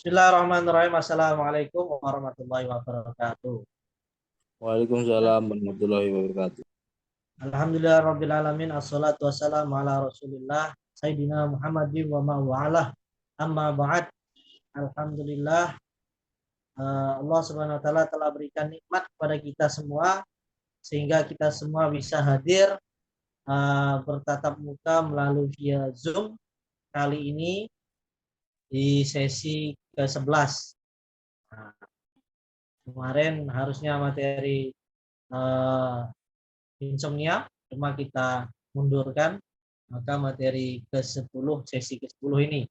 Bismillahirrahmanirrahim. Assalamualaikum warahmatullahi wabarakatuh. Waalaikumsalam warahmatullahi wabarakatuh. Alhamdulillahirabbil alamin. Assalatu wassalamu ala Rasulillah Sayyidina Muhammadin wa ma wa'ala. Amma ba'd. Alhamdulillah, Allah Subhanahu wa taala telah berikan nikmat kepada kita semua sehingga kita semua bisa hadir bertatap muka melalui via Zoom kali ini di sesi ke-11. Nah, kemarin harusnya materi insomnia, cuma kita mundurkan, maka materi ke-10, sesi ke-10 ini.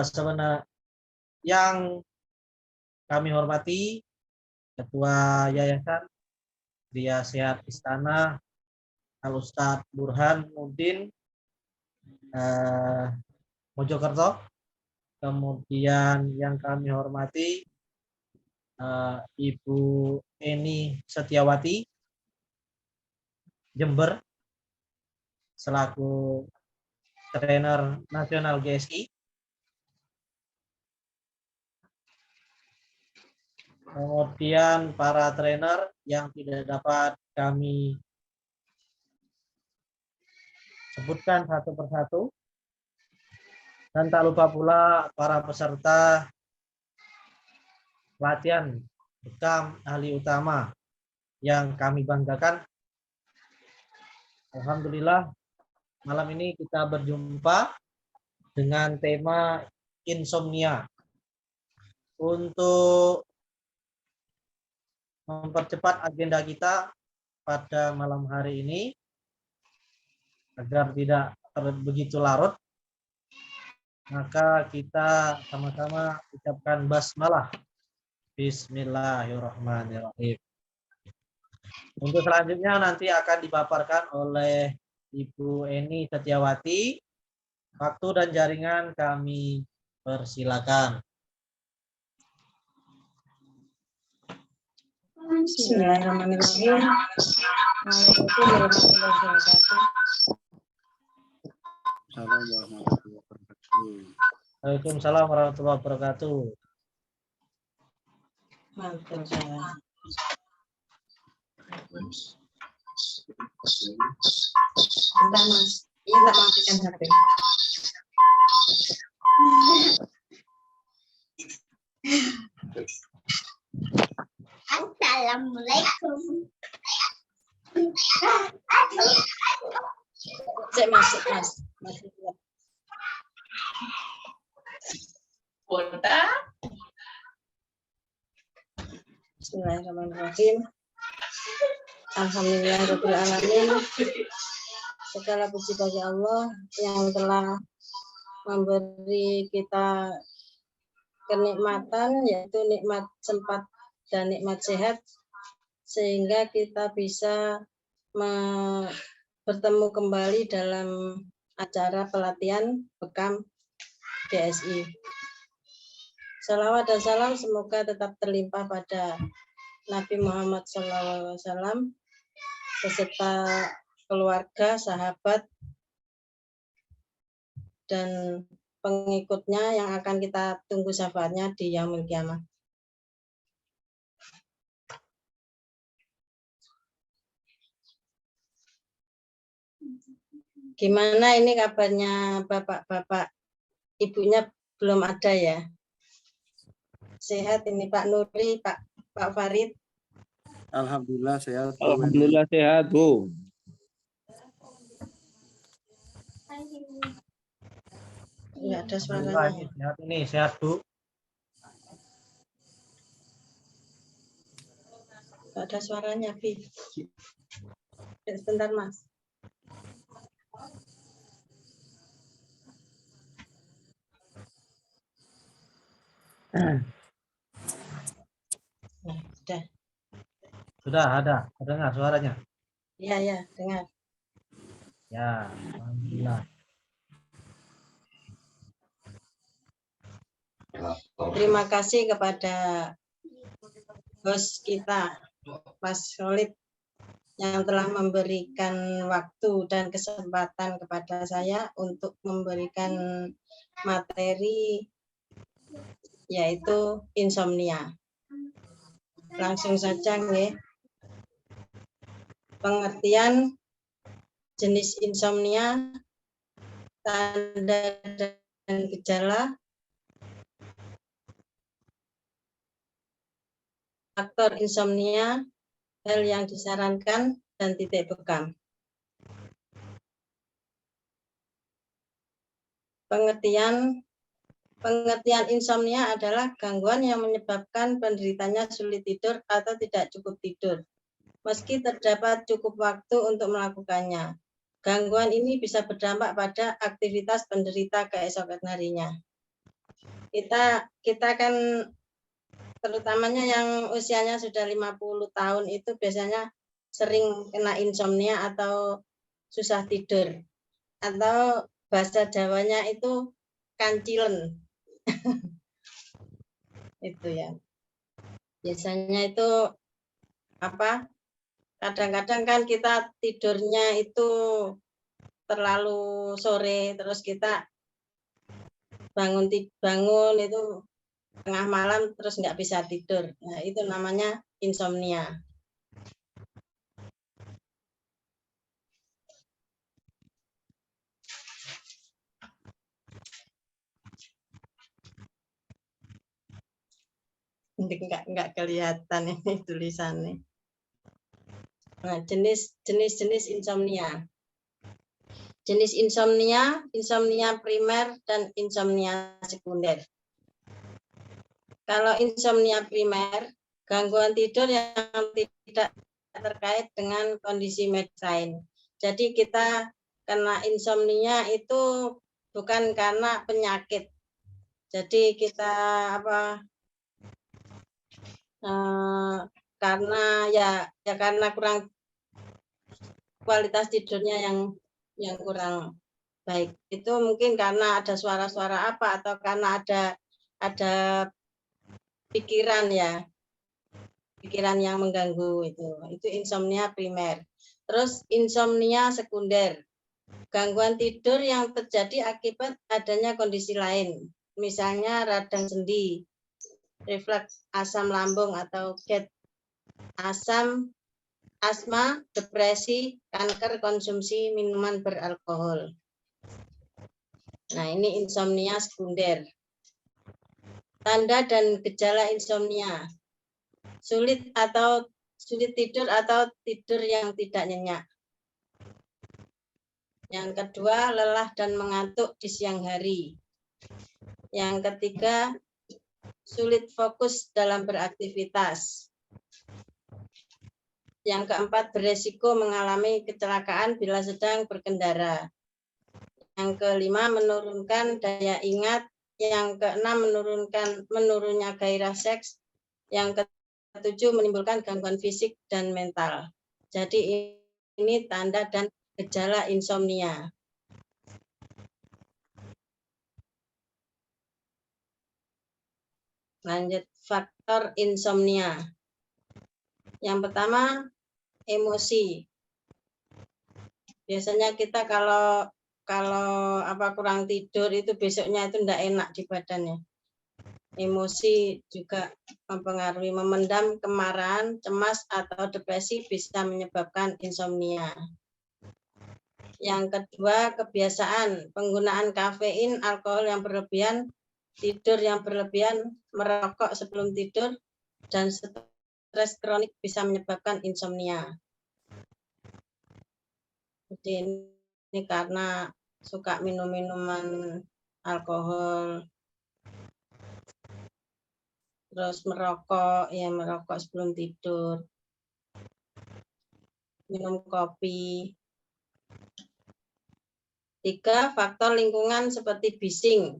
Sebenarnya yang kami hormati Ketua Yayasan Pria Sehat Istana Al Ustadz Burhan Mudin Mojokerto, kemudian yang kami hormati Ibu Eni Setiawati Jember selaku trainer nasional GSI. Kemudian para trainer yang tidak dapat kami sebutkan satu persatu. Dan tak lupa pula para peserta pelatihan bekam ahli utama yang kami banggakan. Alhamdulillah, malam ini kita berjumpa dengan tema insomnia. Untuk mempercepat agenda kita pada malam hari ini, agar tidak begitu larut, maka kita sama-sama ucapkan basmalah. Bismillahirrahmanirrahim. Untuk selanjutnya nanti akan dipaparkan oleh Ibu Eni Setiawati. Waktu dan jaringan kami persilakan. Bismillahirrahmanirrahim. Waalaikumsalam warahmatullahi wabarakatuh. Waalaikumsalam warahmatullahi wabarakatuh. Mantap. Bentar Mas, ini tak matikan HP. Assalamualaikum. Saya masuk Mas. Masuk. Kota. Bismillahirrahmanirrahim. Alhamdulillahirabbil alamin. Segala puji bagi Allah yang telah memberi kita kenikmatan, yaitu nikmat sempat dan nikmat sehat, sehingga kita bisa bertemu kembali dalam acara pelatihan bekam GSI. Salawat dan salam semoga tetap terlimpah pada Nabi Muhammad SAW beserta keluarga, sahabat, dan pengikutnya yang akan kita tunggu syafaatnya di yaumil qiyamah. Gimana ini kabarnya bapak-bapak? Ibunya belum ada ya? Sehat ini Pak Nuri, Pak Farid. Alhamdulillah sehat. Alhamdulillah sehat, Bu. Enggak ada suaranya. Sehat ini, sehat Bu. Enggak ada suaranya, Bi. Sebentar, Mas. Nah, sudah. Sudah ada, dengar suaranya? Iya, ya, dengar. Ya, alhamdulillah. Terima kasih kepada host kita, Mas Khalid, yang telah memberikan waktu dan kesempatan kepada saya untuk memberikan materi yaitu insomnia. Langsung saja nih. Pengertian jenis insomnia, tanda dan gejala, faktor insomnia, hal yang disarankan, dan titik bekam. Pengertian insomnia adalah gangguan yang menyebabkan penderitanya sulit tidur atau tidak cukup tidur, meski terdapat cukup waktu untuk melakukannya. Gangguan ini bisa berdampak pada aktivitas penderita keesokan harinya. Kita kan terutamanya yang usianya sudah 50 tahun itu biasanya sering kena insomnia atau susah tidur. Atau bahasa Jawanya itu kancilen. Itu ya. Biasanya itu kadang-kadang kan kita tidurnya itu terlalu sore, terus kita bangun itu tengah malam terus nggak bisa tidur. Nah, itu namanya insomnia. Nggak kelihatan ini tulisannya. Nah, jenis insomnia. Jenis insomnia primer dan insomnia sekunder. Kalau insomnia primer, gangguan tidur yang tidak terkait dengan kondisi medis lain. Jadi kita kena insomnia itu bukan karena penyakit. Jadi kita karena kurang kualitas tidurnya yang kurang baik. Itu mungkin karena ada suara-suara apa atau karena ada pikiran yang mengganggu itu insomnia primer. Terus insomnia sekunder, gangguan tidur yang terjadi akibat adanya kondisi lain, misalnya radang sendi, refleks asam lambung atau GERD, asma, depresi, kanker, konsumsi minuman beralkohol. Nah, ini insomnia sekunder. Tanda dan gejala insomnia. Sulit tidur atau tidur yang tidak nyenyak. Yang kedua, lelah dan mengantuk di siang hari. Yang ketiga, sulit fokus dalam beraktivitas. Yang keempat, beresiko mengalami kecelakaan bila sedang berkendara. Yang kelima, menurunkan daya ingat. Yang keenam, menurunnya gairah seks. Yang ketujuh, menimbulkan gangguan fisik dan mental. Jadi ini tanda dan gejala insomnia. Lanjut, faktor insomnia. Yang pertama, emosi. Biasanya kita kalau kurang tidur itu besoknya itu enggak enak di badannya. Emosi juga mempengaruhi, memendam kemarahan, cemas atau depresi bisa menyebabkan insomnia. Yang kedua, kebiasaan, penggunaan kafein, alkohol yang berlebihan, tidur yang berlebihan, merokok sebelum tidur, dan stres kronik bisa menyebabkan insomnia. Jadi ini karena suka minum minuman alkohol, terus merokok sebelum tidur, minum kopi. 3, faktor lingkungan seperti bising,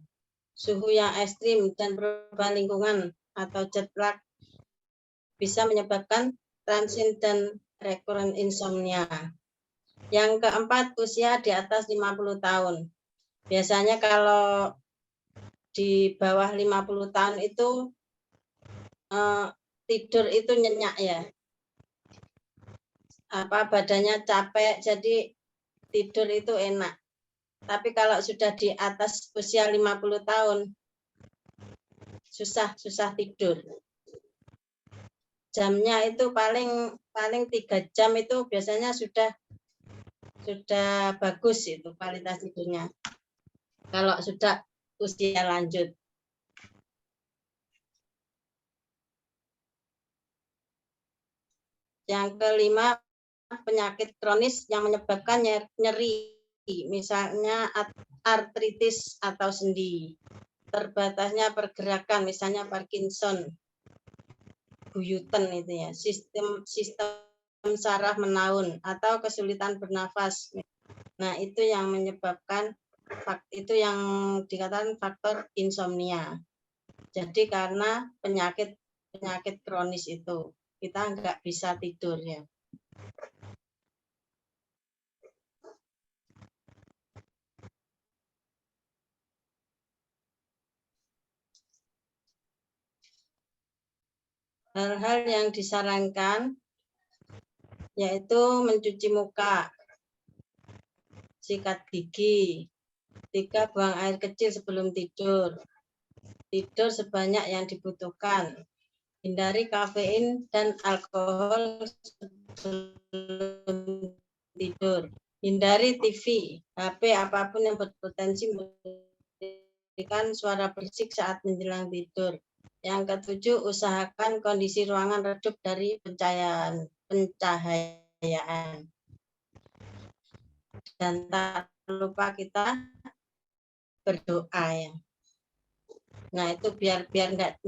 suhu yang ekstrim, dan perubahan lingkungan atau jet lag bisa menyebabkan transient dan recurrent insomnia. Yang keempat, usia di atas 50 tahun. Biasanya kalau di bawah 50 tahun itu tidur itu nyenyak ya. Badannya capek, jadi tidur itu enak. Tapi kalau sudah di atas usia 50 tahun, susah tidur. Jamnya itu paling 3 jam itu biasanya sudah bagus itu kualitas tidurnya. Kalau sudah usia lanjut. Yang kelima, penyakit kronis yang menyebabkan nyeri, misalnya artritis atau sendi. Terbatasnya pergerakan, misalnya Parkinson, buyutan itu ya, sistem saraf menaun atau kesulitan bernafas. Nah, itu yang menyebabkan, itu yang dikatakan faktor insomnia. Jadi karena penyakit kronis itu kita nggak bisa tidur ya. Hal-hal yang disarankan yaitu mencuci muka, sikat gigi, 3 buang air kecil sebelum tidur, tidur sebanyak yang dibutuhkan, hindari kafein dan alkohol sebelum tidur, hindari TV, HP apapun yang berpotensi memberikan suara berisik saat menjelang tidur. Yang ketujuh, usahakan kondisi ruangan redup dari pencahayaan. Dan tak lupa kita berdoa ya. Nah, itu biar enggak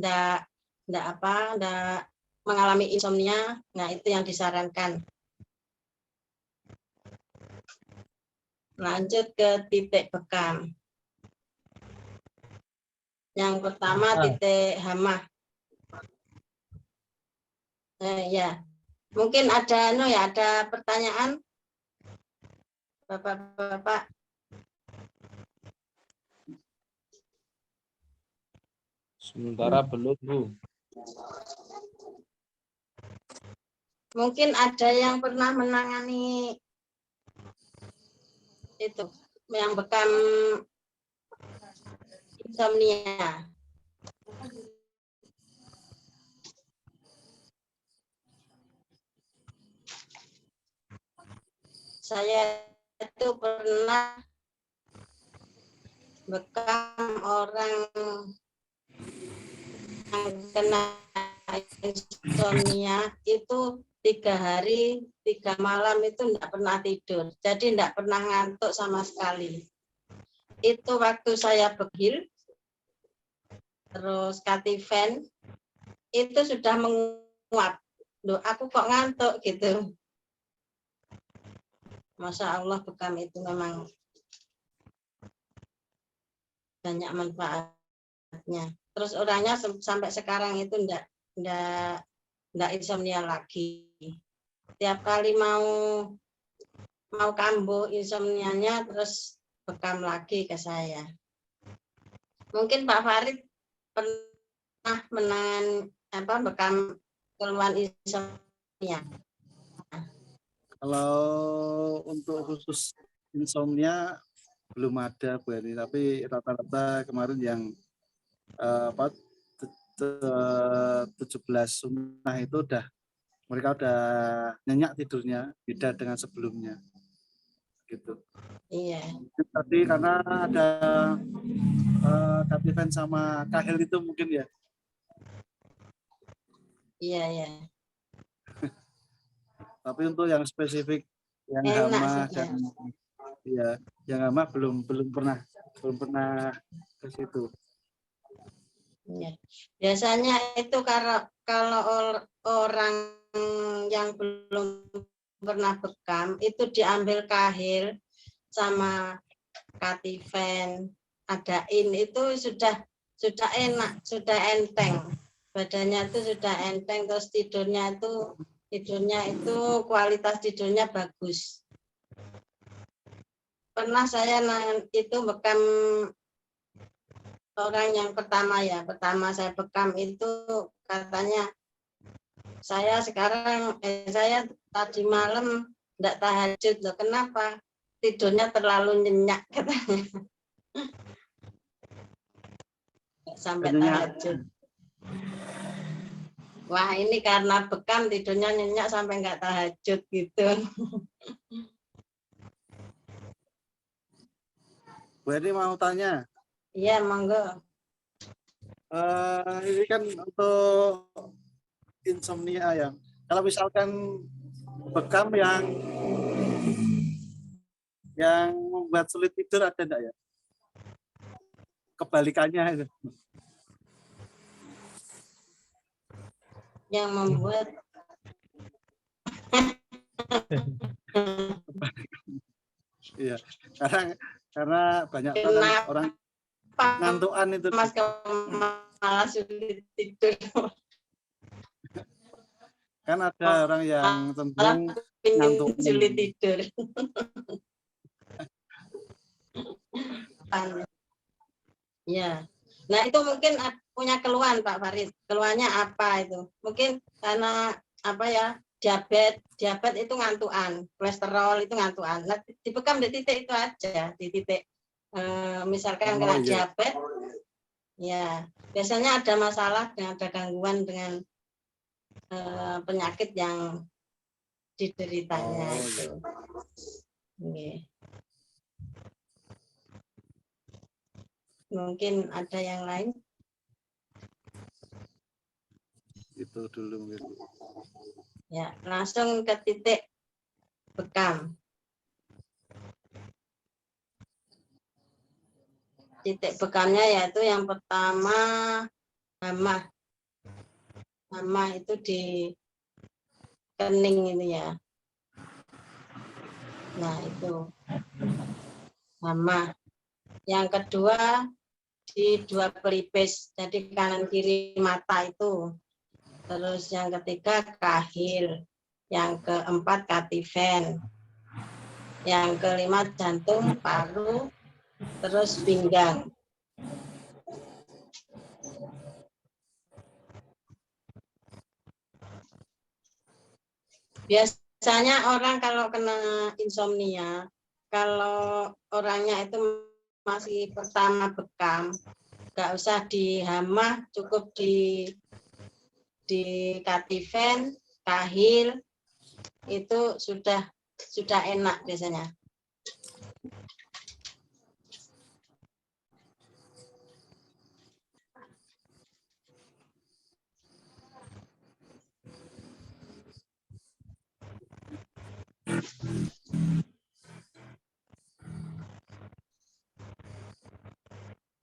mengalami insomnia. Nah, itu yang disarankan. Lanjut ke titik bekam. Yang pertama titik hama. Ya, mungkin ada ada pertanyaan, Bapak-bapak. Sementara belum, Bu. Mungkin ada yang pernah menangani itu, yang bekam insomnia. Saya itu pernah bekam orang yang kena insomnia itu 3 hari 3 malam itu tidak pernah tidur, jadi tidak pernah ngantuk sama sekali. Itu waktu saya begil, terus katifen itu sudah menguap. Loh, aku kok ngantuk gitu. Masya Allah, bekam itu memang banyak manfaatnya. Terus orangnya sampai sekarang itu enggak insomnia lagi. Tiap kali mau kambuh insomnianya terus bekam lagi ke saya. Mungkin Pak Farid pernah menangani bekam keluhan insomnia. Kalau untuk khusus insomnia belum ada Bu Eni, tapi rata-rata kemarin yang 17 sunnah itu mereka udah nyenyak tidurnya, beda dengan sebelumnya gitu. Iya. Tadi karena ada katifen sama kahil itu mungkin ya. Iya. Tapi untuk yang spesifik yang hama dan ya yang hama belum pernah ke situ. Ya. Biasanya itu kalau orang yang belum pernah bekam itu diambil kahil sama katifen, adain itu sudah enak, sudah enteng. Badannya itu sudah enteng, terus tidurnya itu kualitas tidurnya bagus. Pernah saya itu bekam orang yang pertama saya bekam itu katanya saya tadi malam enggak tahajud loh. Kenapa? Tidurnya terlalu nyenyak katanya. Sampai tahajud. Wah, ini karena bekam tidurnya nyenyak sampai nggak tahajud gitu. Bu Eni mau tanya, Iya, monggo. ini kan untuk insomnia ya. Kalau misalkan bekam yang membuat sulit tidur ada enggak ya? Kebalikannya itu. Yang membuat Iya. Karena banyak kenapa orang ngantukan itu. Mas malah sulit tidur? Kan ada orang yang cenderung Pengen ngantuk. sulit tidur. Ya. Nah, itu mungkin punya keluhan Pak Farid. Keluhannya apa itu? Mungkin karena apa ya? Diabetes itu ngantuan, kolesterol itu ngantuan. Nah, dibekam di titik itu aja, di titik misalkan kena Iya. diabetes, ya biasanya ada masalah dengan ada gangguan dengan penyakit yang dideritanya itu. Okay. Mungkin ada yang lain? Itu dulu mungkin. Ya, langsung ke titik bekam. Titik bekamnya yaitu yang pertama hama. Hama itu di kening ini ya. Nah, itu hama. Yang kedua di dua pelipis, jadi kanan kiri mata itu. Terus yang ketiga kahil, yang keempat katifen, yang kelima jantung, paru, terus pinggang. Biasanya orang kalau kena insomnia, kalau orangnya itu masih pertama bekam, nggak usah di hama, cukup di katifen, kahil, itu sudah enak biasanya.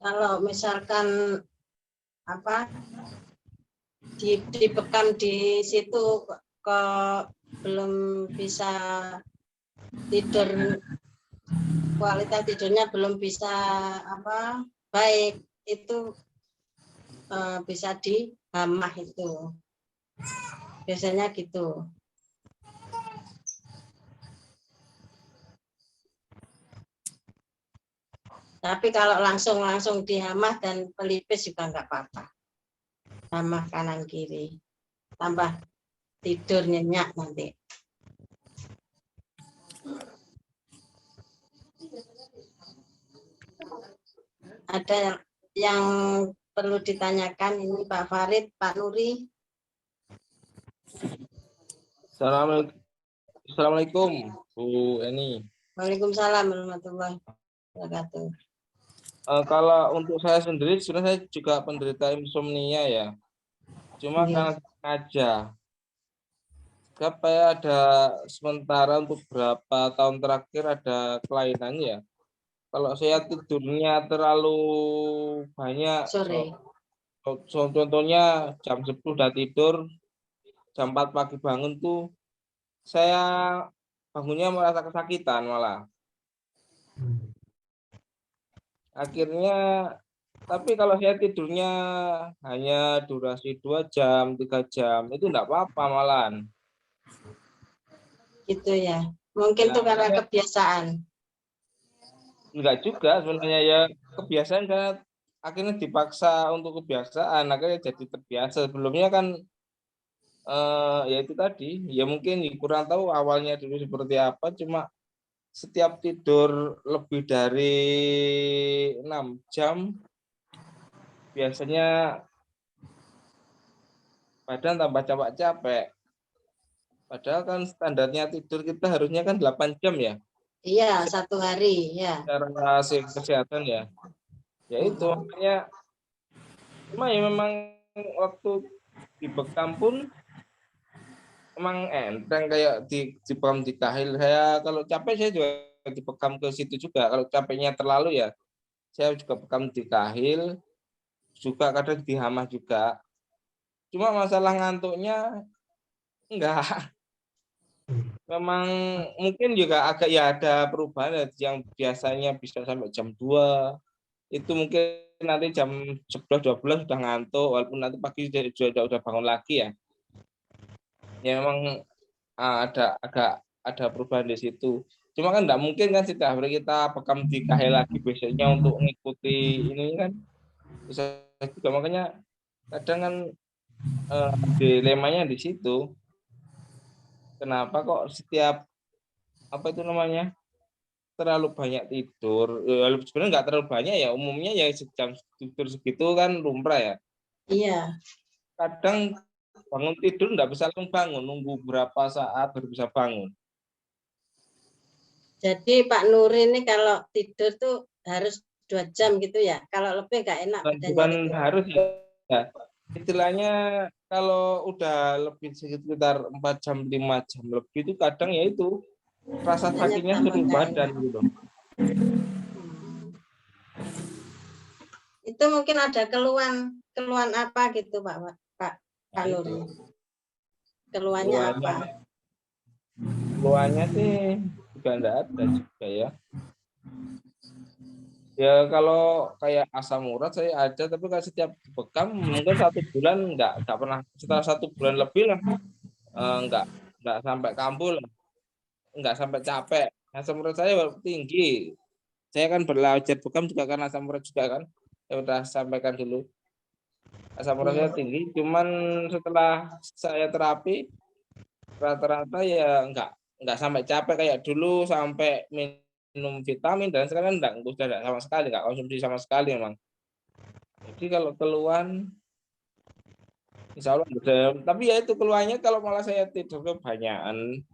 Kalau misalkan apa dibekam di situ kok belum bisa tidur, kualitas tidurnya belum bisa apa baik, itu bisa dihamah itu biasanya gitu. Tapi kalau langsung dihamah dan pelipis juga nggak apa-apa. Hamah kanan kiri, tambah tidur nyenyak nanti. Ada yang perlu ditanyakan ini Pak Farid, Pak Nuri? Assalamualaikum Bu Eni. Waalaikumsalam warahmatullahi wabarakatuh. Kalau untuk saya sendiri sebenarnya saya juga penderita insomnia ya. Cuma karena aja supaya ada sementara untuk beberapa tahun terakhir ada kelainannya ya. Kalau saya tidurnya terlalu banyak, Sore. contohnya jam 10 udah tidur, jam 4 pagi bangun tuh saya bangunnya merasa kesakitan malah. Akhirnya, tapi kalau saya tidurnya hanya durasi 2 jam, 3 jam, itu enggak apa-apa malahan. Gitu ya. Mungkin itu karena kebiasaan. Enggak juga sebenarnya ya, kebiasaan karena akhirnya dipaksa untuk kebiasaan, akhirnya jadi terbiasa. Sebelumnya kan ya itu tadi, ya mungkin kurang tahu awalnya dulu seperti apa, cuma setiap tidur lebih dari 6 jam biasanya badan tambah capek. Padahal kan standarnya tidur kita harusnya kan 8 jam ya. Iya, 1 hari ya. Secara kesehatan ya. Ya itu makanya cuma ya memang waktu di bekam pun emang enteng kayak di bekam di kahil. Saya kalau capek saya juga dibekam ke situ juga. Kalau capeknya terlalu ya saya juga bekam di kahil, juga kadang di hamah juga. Cuma masalah ngantuknya enggak. Memang mungkin juga agak ya ada perubahan yang biasanya bisa sampai jam 2 itu mungkin nanti jam 11 12 sudah ngantuk walaupun nanti pagi udah bangun lagi ya. Ya memang ada perubahan di situ. Cuma kan enggak mungkin kan setiap hari kita bekam di kahil lagi besoknya untuk mengikuti ini kan bisa juga makanya kadang kan dilemanya di situ. Kenapa kok setiap apa itu namanya terlalu banyak tidur? Sebenarnya nggak terlalu banyak ya. Umumnya ya jam tidur segitu kan lumrah ya. Iya. Kadang bangun tidur nggak bisa langsung bangun, nunggu berapa saat baru bisa bangun. Jadi Pak Nuri ini kalau tidur tuh harus 2 jam gitu ya. Kalau lebih nggak enak badannya Bukan gitu. harus ya. Istilahnya kalau udah lebih sekitar 4 jam 5 jam lebih itu kadang ya itu rasa Badannya sakitnya tambah seluruh nggak badan enak. gitu. Itu mungkin ada keluhan apa gitu Pak Nah, Nuri. itu. Keluhannya apa? Keluhannya sih juga enggak ada juga ya. Ya kalau kayak asam urat saya ada, tapi kalau setiap bekam mungkin 1 bulan enggak pernah. Setelah 1 bulan lebih lah enggak sampai kambuh lah, enggak sampai capek. Asam urat saya tinggi. Saya kan belajar bekam juga karena asam urat juga kan. Saya udah sampaikan dulu. Asam urat saya tinggi, cuman setelah saya terapi rata-rata ya enggak sampai capek kayak dulu sampai minum vitamin dan sekarang enggak sudah sama sekali enggak konsumsi sama sekali memang. Jadi kalau keluhan insya Allah bisa. Tapi ya itu keluhannya kalau malah saya tidur kebanyakan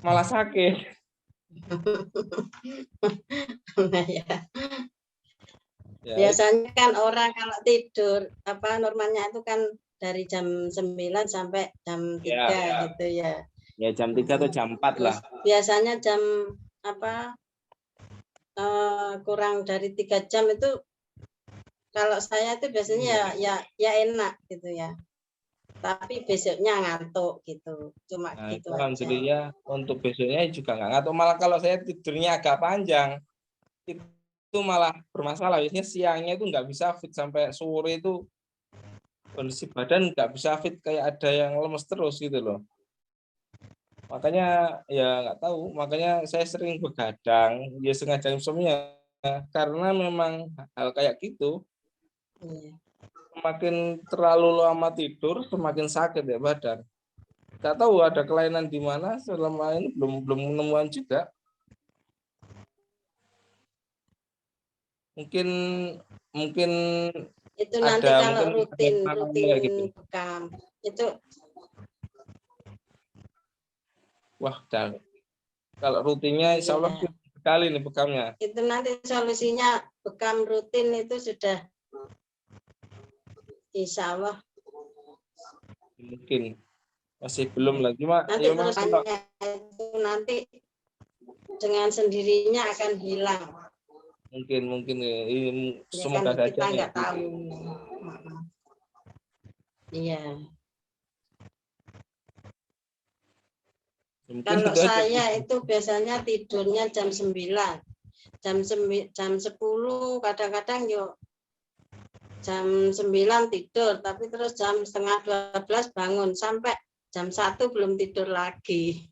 malah sakit. Nah, ya. Ya, Biasanya kan orang kalau tidur normalnya itu kan dari jam 9 sampai jam 3 gitu ya. Ya jam 3 atau jam 4 Terus lah. biasanya jam kurang dari 3 jam itu kalau saya itu biasanya ya enak gitu ya. Tapi besoknya ngantuk gitu. Cuma Nah, gitu itu aja. alhamdulillah untuk besoknya juga nggak ngantuk. Malah kalau saya tidurnya agak panjang, itu malah bermasalah. Biasanya siangnya itu nggak bisa fit sampai sore itu kondisi badan nggak bisa fit kayak ada yang lemes terus gitu loh. Makanya ya nggak tahu. Makanya saya sering begadang, ya sengaja insomnia karena memang hal kayak gitu. Iya. Semakin terlalu lama tidur, semakin sakit ya badan. Nggak tahu ada kelainan di mana selama ini belum menemukan juga. Mungkin Itu nanti ada kalau rutin gitu. bekam itu Wah, kalau rutinnya insya Allah sekali nih bekamnya. itu nanti solusinya bekam rutin itu sudah insya Allah Mungkin masih belum lagi mak. nanti Ya, terus itu nanti dengan sendirinya akan hilang. mungkin Ya semoga kan saja kita nih. nggak tahu. Iya. Mungkin Kalau itu aja. saya itu biasanya tidurnya jam 9. Jam 10 kadang-kadang yuk jam 9 tidur, tapi terus jam setengah 12 bangun sampai jam 1 belum tidur lagi.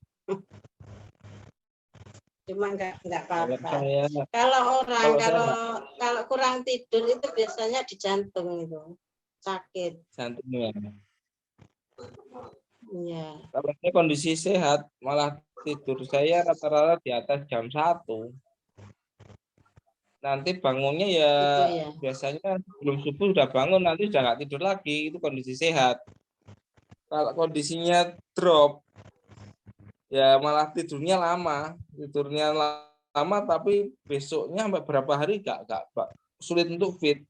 Cuma nggak apa-apa. Kalau kurang tidur itu biasanya di jantung itu sakit. Jantungnya. Iya. Kalau saya kondisi sehat, malah tidur saya rata-rata di atas jam 1. Nanti bangunnya ya biasanya belum subuh udah bangun, nanti udah nggak tidur lagi, itu kondisi sehat. Kalau kondisinya drop, ya malah tidurnya lama tapi besoknya sampai berapa hari gak sulit untuk fit.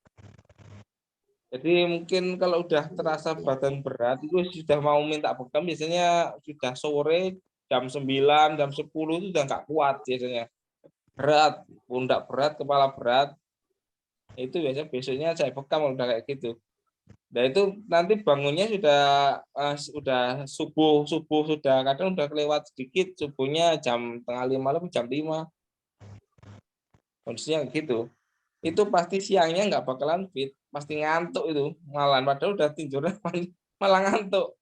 Jadi mungkin kalau udah terasa badan berat itu sudah mau minta bekam biasanya sudah sore jam 9, jam 10 itu udah nggak kuat biasanya. Berat, pundak berat, kepala berat. Itu biasanya besoknya saya bekam udah kayak gitu. Nah itu nanti bangunnya sudah subuh sudah kadang udah kelewat sedikit, subuhnya jam tengah 5 lebih jam 5. Kondisinya gitu. Itu pasti siangnya nggak bakalan fit, pasti ngantuk itu malah padahal udah tidurnya malah ngantuk.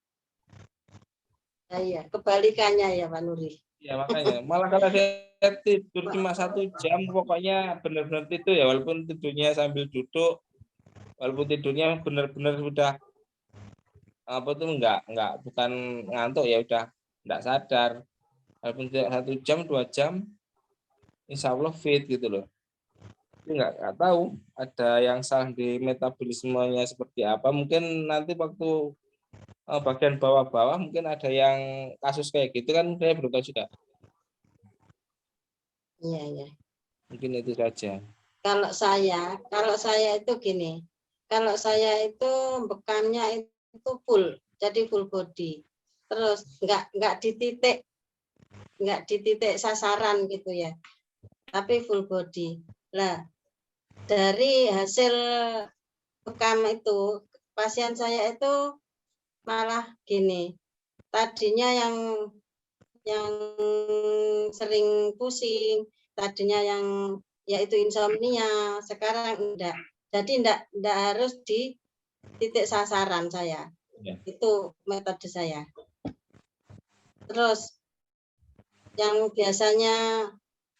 Iya, kebalikannya ya Pak Nuri. Ya makanya malah kalau saya tidur cuma 1 jam pokoknya benar-benar tidur ya, walaupun tidurnya sambil duduk, walaupun tidurnya benar-benar sudah apa tuh nggak bukan ngantuk ya udah nggak sadar, walaupun tidak 1 jam 2 jam insya Allah fit gitu loh. Nggak tahu ada yang salah di metabolismenya seperti apa, mungkin nanti waktu bagian bawah-bawah mungkin ada yang kasus kayak gitu kan, saya belum tahu juga. Iya. Mungkin itu saja. Kalau saya itu gini, kalau saya itu bekamnya itu full, jadi full body, terus nggak di titik sasaran gitu ya, tapi full body. Lah dari hasil bekam itu pasien saya itu malah gini, tadinya yang sering pusing, tadinya yang yaitu insomnia, sekarang enggak. Jadi enggak harus di titik sasaran saya. Ya. Itu metode saya. Terus yang biasanya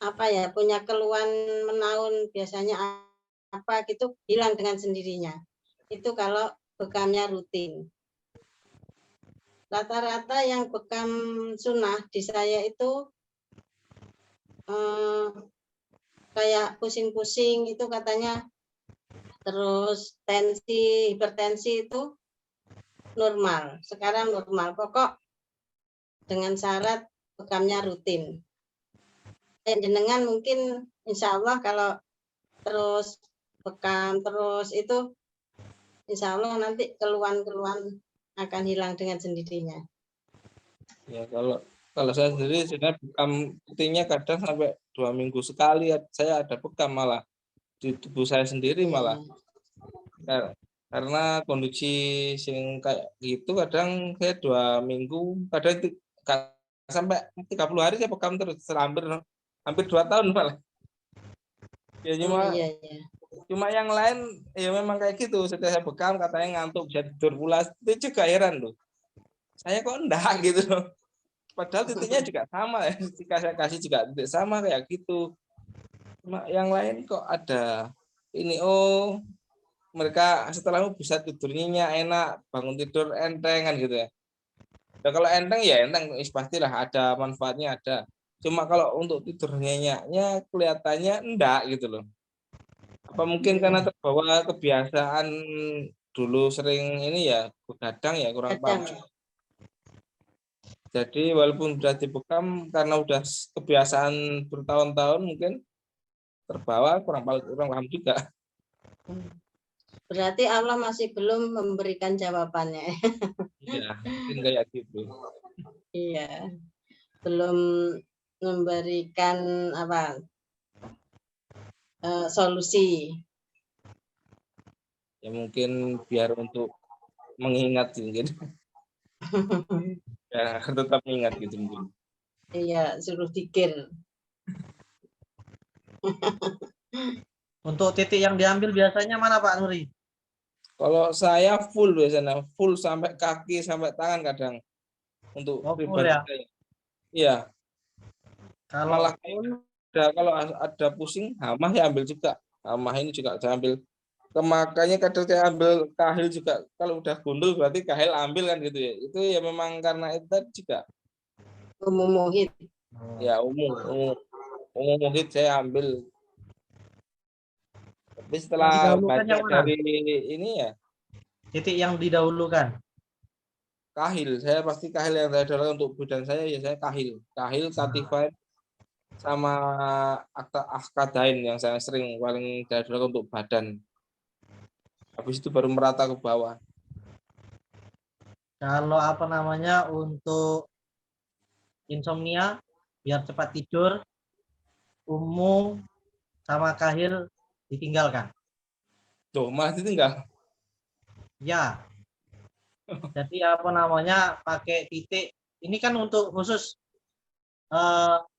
apa ya, punya keluhan menaun biasanya apa gitu hilang dengan sendirinya. Itu kalau bekamnya rutin. Rata-rata yang bekam sunnah di saya itu kayak pusing-pusing itu katanya, terus hipertensi itu normal, sekarang normal, pokok dengan syarat bekamnya rutin. Jenengan mungkin insya Allah kalau terus bekam terus itu insya Allah nanti keluhan-keluhan akan hilang dengan sendirinya. Ya kalau saya sendiri sebenarnya bekam rutinnya kadang sampai 2 minggu sekali saya ada bekam malah di tubuh saya sendiri malah. Karena kondisi yang kayak gitu kadang saya 2 minggu, kadang sampai 30 hari saya bekam terus hampir 2 tahun malah. Ya cuma yang lain ya memang kayak gitu, setelah saya bekam katanya ngantuk bisa tidur pulas, itu juga heran loh. Saya kok enggak gitu loh. Padahal titiknya juga sama ya, ketika saya kasih juga titik sama kayak gitu. Cuma yang lain kok ada ini, mereka setelah bisa tidurnya enak, bangun tidur enteng kan gitu ya. Nah, kalau enteng ya enteng, pastilah ada manfaatnya ada. Cuma kalau untuk tidur nyenyaknya kelihatannya enggak gitu loh. Apa mungkin karena terbawa kebiasaan dulu sering ini ya begadang ya, kurang paham juga. Jadi walaupun sudah dibekam karena udah kebiasaan bertahun-tahun mungkin terbawa, kurang paham juga. Berarti Allah masih belum memberikan jawabannya. Iya, mungkin kayak gitu. Iya, belum memberikan solusi. Ya mungkin biar untuk mengingat mungkin. Ya tetap ingat gitu mungkin. Iya, suruh pikir. Untuk titik yang diambil biasanya mana Pak Nuri? Kalau saya full biasanya, full sampai kaki sampai tangan kadang untuk pribadi ya? saya. Iya. Kalau Malah kalau ada pusing, hamah ya ambil juga. Hamah ini juga saya ambil. Makanya kadang saya ambil kahil juga. Kalau udah gundul berarti kahil ambil kan gitu ya. Itu ya memang karena itu juga. Umum muhid. Ya umum muhid saya ambil. Tapi setelah baca dari ini ya. titik yang didahulukan. Titik yang kahil. Saya pasti kahil yang saya adalah untuk bidan saya ya saya kahil. Kahil, Katifain sama Akadain yang saya sering paling saya adalah untuk badan. Habis itu baru merata ke bawah. Kalau apa namanya untuk insomnia biar cepat tidur, umum sama kahil ditinggalkan. Tuh, malah ditinggal. Ya. Jadi apa namanya pakai titik. Ini kan untuk khusus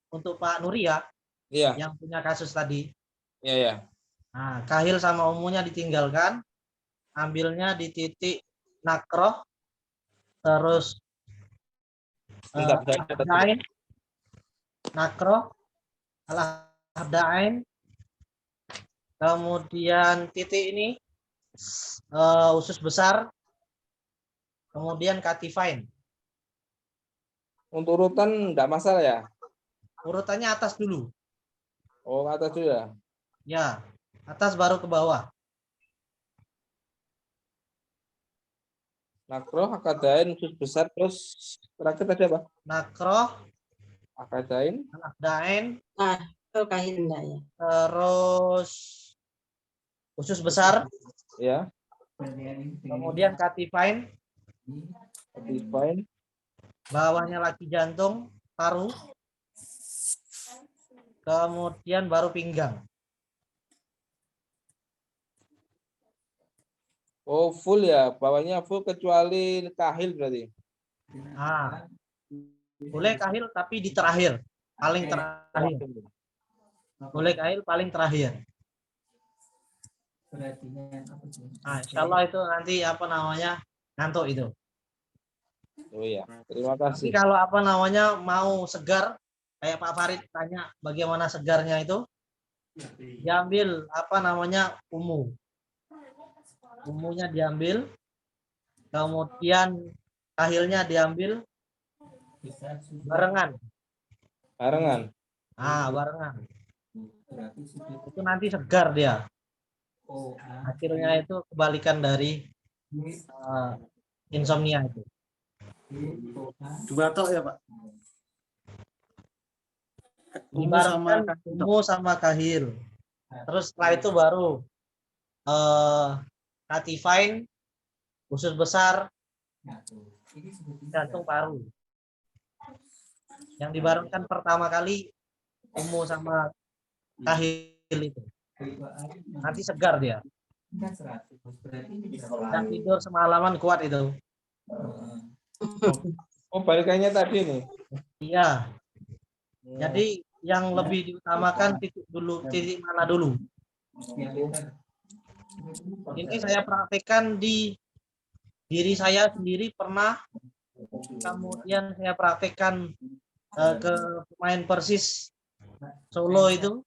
untuk Pak Nuri ya, Iya, yang punya kasus tadi. iya, iya. Nah, kahil sama umumnya ditinggalkan, ambilnya di titik nakroh, terus Bentar, saya catat dulu. al-ahdain, nakroh, al-ahdain, kemudian titik ini usus besar, kemudian katifain. Untuk urutan enggak masalah ya? Urutannya atas dulu. Oh, atas dulu ya. Ya, atas baru ke bawah. Nakroh, Akadain, usus besar, terus terakhir tadi apa? Nakroh, Akadain, al-ahdain, Nah, itu kahil enggak ya? terus usus besar, ya. kemudian katifain, Katifain, bawahnya lagi jantung, paru, kemudian baru pinggang. oh full ya, bawahnya full kecuali kahil berarti. Ah, boleh kahil tapi di terakhir, paling terakhir. Boleh kahil paling terakhir. Nah, insya Allah itu nanti apa namanya ngantuk itu. Oh iya, terima Tapi kasih. kalau apa namanya mau segar, kayak Pak Farid tanya bagaimana segarnya itu, diambil apa namanya umunya diambil, kemudian kahilnya diambil barengan. Barengan. Barengan. Itu nanti segar dia. Akhirnya itu kebalikan dari insomnia itu. Dua tok ya Pak. Dibarengkan umu sama kahil. Terus setelah itu baru katifain, usus besar, jantung, paru. Yang dibarengkan pertama kali umu sama kahil itu. Nanti segar dia. Dan tidur semalaman kuat itu. Oh, balikannya tadi nih. Iya. Jadi yang lebih diutamakan titik mana dulu. Ini saya praktekkan di diri saya sendiri pernah. Kemudian saya praktekkan ke pemain Persis Solo itu.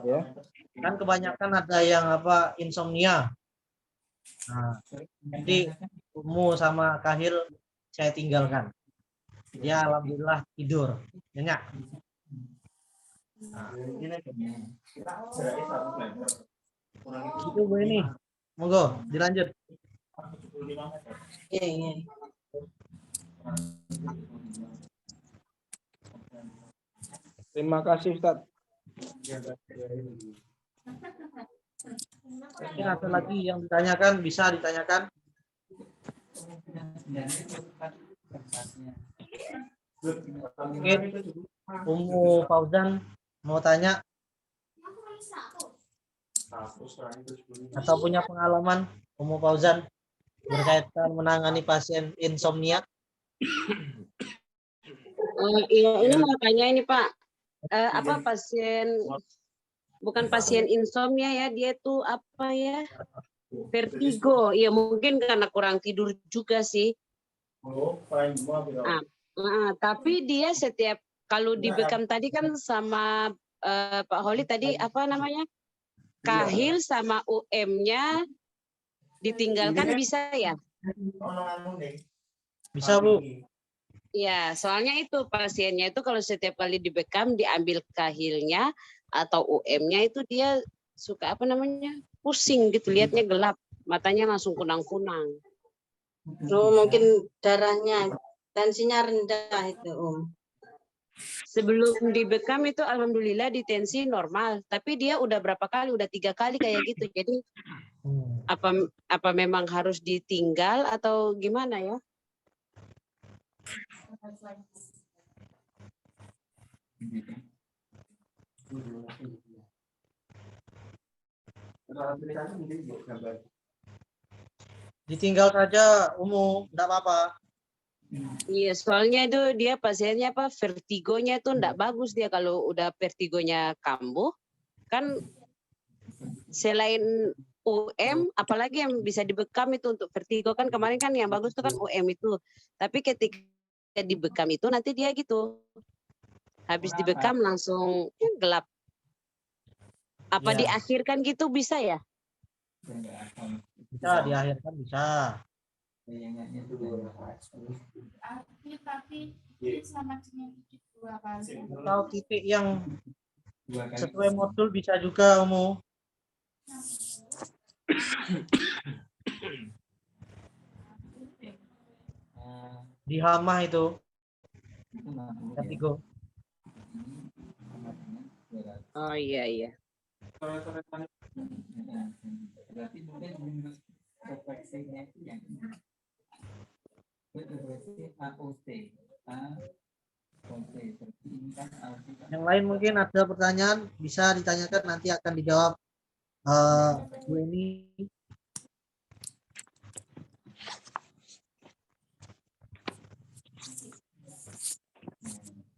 Ya. Kan kebanyakan ada yang insomnia. Nah, jadi umu sama kahil saya tinggalkan. Ya alhamdulillah tidur nyenyak. Nah, itu Bu ini. Monggo dilanjut. Iya. Terima kasih Ustaz. Mungkin ada lagi yang ditanyakan, bisa ditanyakan. Mungkin Umu Fauzan mau tanya atau punya pengalaman Umu Fauzan berkaitan menangani pasien insomnia. Iya, ini mau tanya ini Pak, bukan pasien insomnia ya, dia tuh apa ya, vertigo, ya mungkin karena kurang tidur juga sih. Tapi dia setiap kalau di bekam tadi kan sama Pak Holi tadi apa namanya, kahil sama UM-nya ditinggalkan bisa ya? Bisa Bu. Ya, soalnya itu pasiennya itu kalau setiap kali dibekam diambil kahilnya atau UM-nya itu dia suka pusing gitu, lihatnya gelap, matanya langsung kunang-kunang. Mungkin darahnya, tensinya rendah itu, Sebelum dibekam itu alhamdulillah di tensi normal, tapi dia udah berapa kali, udah 3 kali kayak gitu. Jadi apa memang harus ditinggal atau gimana ya? Ditinggal saja, enggak apa-apa. Iya, soalnya itu dia pasiennya vertigonya itu enggak bagus dia kalau udah vertigonya kambuh. Kan selain UM, apalagi yang bisa dibekam itu untuk vertigo kan kemarin kan yang bagus itu kan UM itu. Tapi ketika dibekam itu nanti dia gitu. Habis dibekam langsung gelap. Apa Ya. diakhirkan gitu bisa ya? Bisa diakhirkan bisa. Atau titik yang sesuai modul bisa juga, di hama itu. Vertigo. Oh iya. Yang lain mungkin ada pertanyaan bisa ditanyakan, nanti akan dijawab Bu Eni.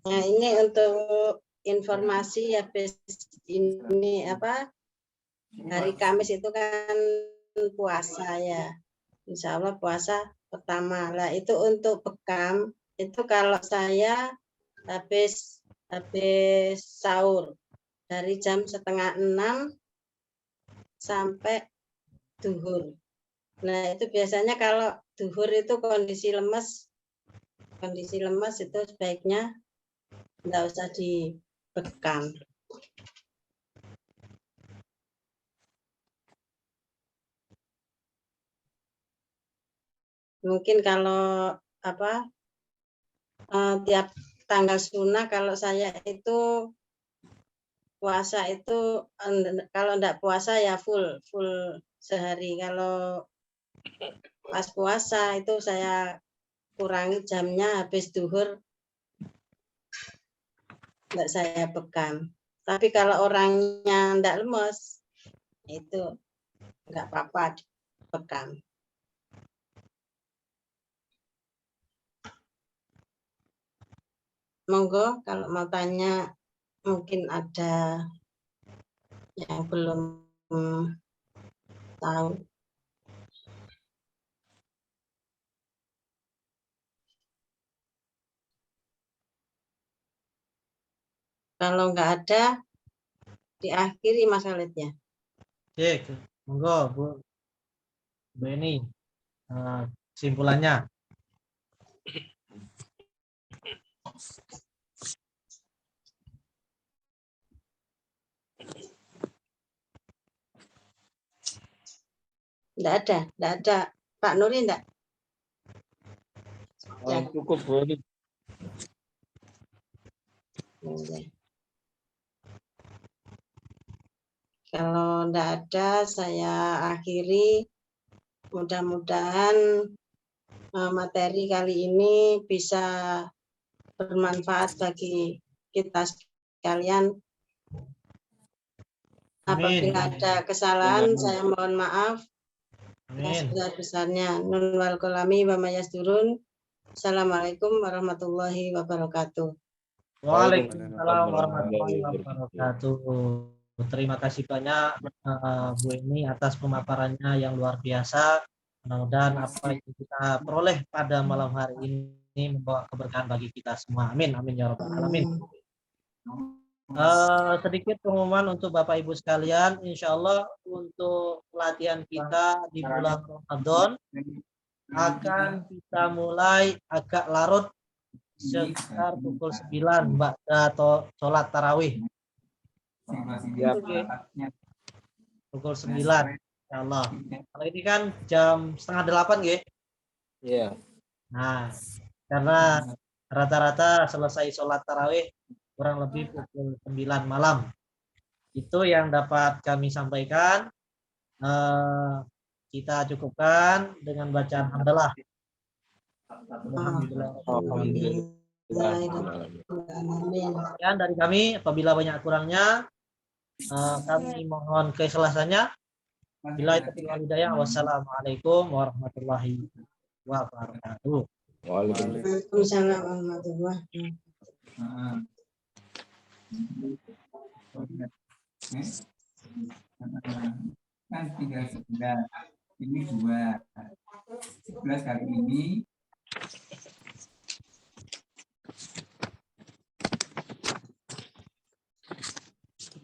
Nah, ini untuk informasi habis ini hari Kamis itu kan puasa ya. Insya Allah puasa pertama. Lah itu untuk bekam itu kalau saya habis sahur dari jam 5:30 sampai duhur. Nah itu biasanya kalau duhur itu kondisi lemes itu sebaiknya nggak usah dibekam. Mungkin kalau tiap tanggal sunnah, kalau saya itu puasa itu kalau enggak puasa ya full sehari. Kalau pas puasa itu saya kurangi jamnya, habis duhur enggak saya bekam. Tapi kalau orangnya enggak lemes itu enggak apa-apa bekam. Monggo kalau mau tanya, mungkin ada yang belum tahu. Kalau nggak ada, diakhiri Mas Khalidnya. Oke, monggo Bu Eni. Kesimpulannya. Enggak ada. Pak Nuri enggak? Ya. Cukup, Bu. Kalau enggak ada, saya akhiri. Mudah-mudahan materi kali ini bisa bermanfaat bagi kita sekalian. Apabila ada kesalahan, saya mohon maaf. Sebesar-besarnya. Nun wal qalami wa mayasturun. Assalamualaikum warahmatullahi wabarakatuh. Waalaikumsalam warahmatullahi wabarakatuh. Terima kasih banyak Bu Eni atas pemaparannya yang luar biasa. Mudah-mudahan apa yang kita peroleh pada malam hari ini membawa keberkahan bagi kita semua. Amin, amin ya rabbal alamin. Sedikit pengumuman untuk Bapak Ibu sekalian, insya Allah untuk latihan kita di bulan Ramadan akan kita mulai agak larut sekitar pukul 9 atau sholat tarawih. Pukul 9 insya Allah. Kalau ini kan jam 7:30 ya. Iya. Nah, karena rata-rata selesai sholat tarawih kurang lebih pukul 9 malam. Itu yang dapat kami sampaikan. Kita cukupkan dengan bacaan hamdalah. Alhamdulillah. Sekian dari kami. Apabila banyak kurangnya, kami mohon keikhlasannya. Bila itu hidayah. Wassalamualaikum warahmatullahi wabarakatuh. Waalaikumsalam warahmatullahi Kan tinggal 11, ini 2. 11 kali ini